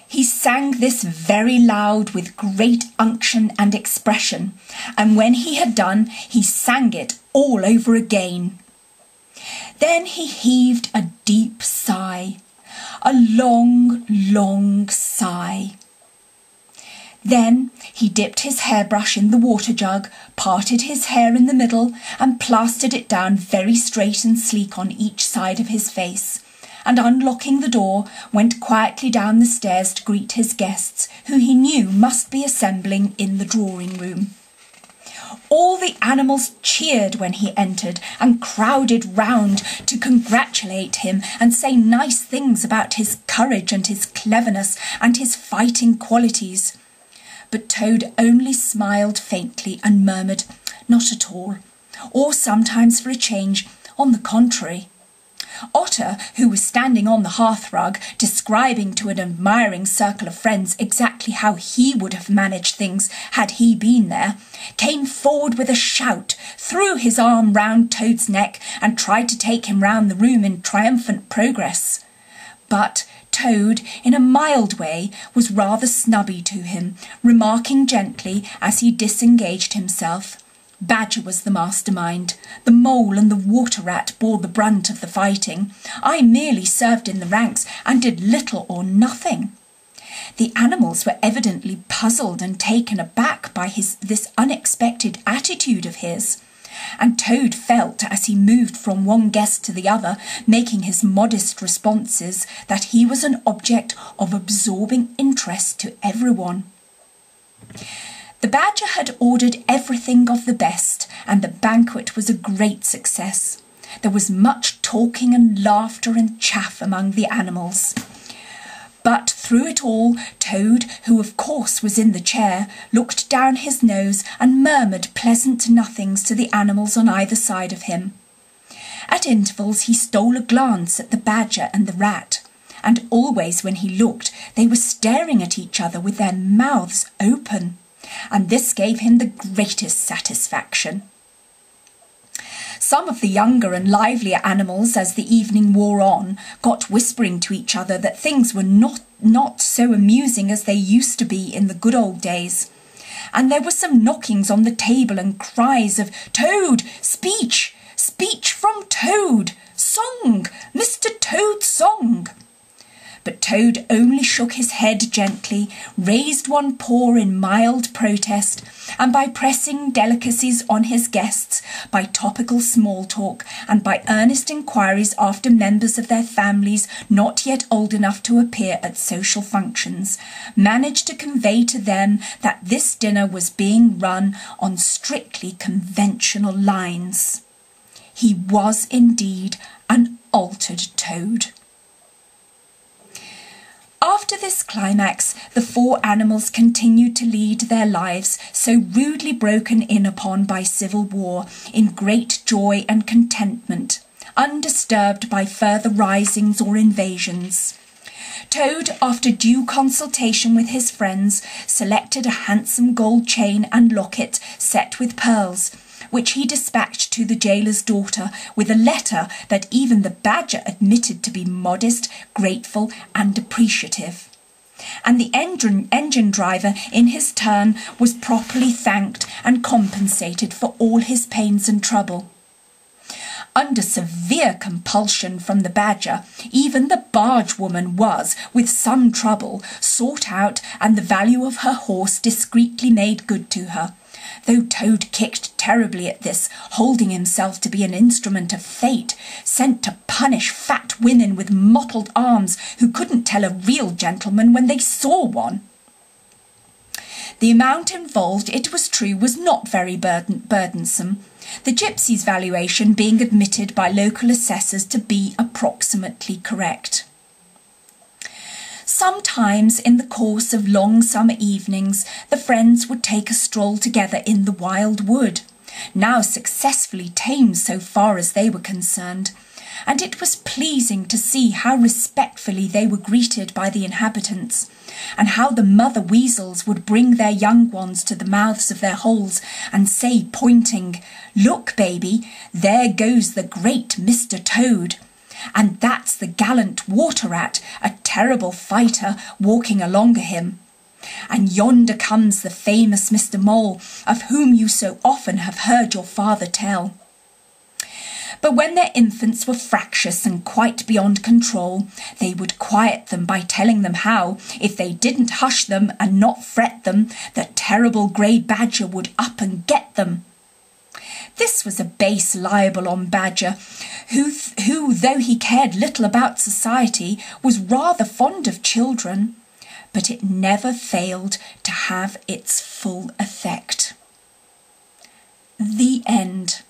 He sang this very loud with great unction and expression, and when he had done, he sang it all over again. Then he heaved a deep sigh, a long, long sigh. Then he dipped his hairbrush in the water jug, parted his hair in the middle, and plastered it down very straight and sleek on each side of his face, and unlocking the door, went quietly down the stairs to greet his guests, who he knew must be assembling in the drawing-room. All the animals cheered when he entered and crowded round to congratulate him and say nice things about his courage and his cleverness and his fighting qualities. But Toad only smiled faintly and murmured, "Not at all," or sometimes for a change, "On the contrary." Otter, who was standing on the hearthrug, describing to an admiring circle of friends exactly how he would have managed things had he been there, came forward with a shout, threw his arm round Toad's neck, and tried to take him round the room in triumphant progress. But Toad, in a mild way, was rather snubby to him, remarking gently as he disengaged himself, "Badger was the mastermind. The Mole and the Water Rat bore the brunt of the fighting. I merely served in the ranks and did little or nothing." The animals were evidently puzzled and taken aback by this unexpected attitude of his, and Toad felt, as he moved from one guest to the other, making his modest responses, that he was an object of absorbing interest to everyone. The Badger had ordered everything of the best, and the banquet was a great success. There was much talking and laughter and chaff among the animals. But through it all, Toad, who of course was in the chair, looked down his nose and murmured pleasant nothings to the animals on either side of him. At intervals he stole a glance at the Badger and the Rat, and always when he looked they were staring at each other with their mouths open, and this gave him the greatest satisfaction. Some of the younger and livelier animals, as the evening wore on, got whispering to each other that things were not so amusing as they used to be in the good old days. And there were some knockings on the table and cries of, "Toad! Speech! Speech from Toad! Song! Mr. Toad's song!" But Toad only shook his head gently, raised one paw in mild protest, and by pressing delicacies on his guests, by topical small talk, and by earnest inquiries after members of their families not yet old enough to appear at social functions, managed to convey to them that this dinner was being run on strictly conventional lines. He was indeed an altered Toad. After this climax, the four animals continued to lead their lives, so rudely broken in upon by civil war, in great joy and contentment, undisturbed by further risings or invasions. Toad, after due consultation with his friends, selected a handsome gold chain and locket set with pearls, which he dispatched to the gaoler's daughter with a letter that even the Badger admitted to be modest, grateful, and appreciative. And the engine driver, in his turn, was properly thanked and compensated for all his pains and trouble. Under severe compulsion from the Badger, even the barge woman was, with some trouble, sought out and the value of her horse discreetly made good to her, though Toad kicked terribly at this, holding himself to be an instrument of fate, sent to punish fat women with mottled arms who couldn't tell a real gentleman when they saw one. The amount involved, it was true, was not very burdensome, the gypsy's valuation being admitted by local assessors to be approximately correct. Sometimes in the course of long summer evenings the friends would take a stroll together in the wild wood, now successfully tamed so far as they were concerned, and it was pleasing to see how respectfully they were greeted by the inhabitants, and how the mother weasels would bring their young ones to the mouths of their holes and say, pointing, "Look, baby, there goes the great Mr. Toad," and that's the gallant water rat, a terrible fighter, walking along o' him. And yonder comes the famous Mr. Mole, of whom you so often have heard your father tell. But when their infants were fractious and quite beyond control, they would quiet them by telling them how, if they didn't hush them and not fret them, the terrible grey badger would up and get them. This was a base libel on Badger, who, though he cared little about society, was rather fond of children. But it never failed to have its full effect. The end.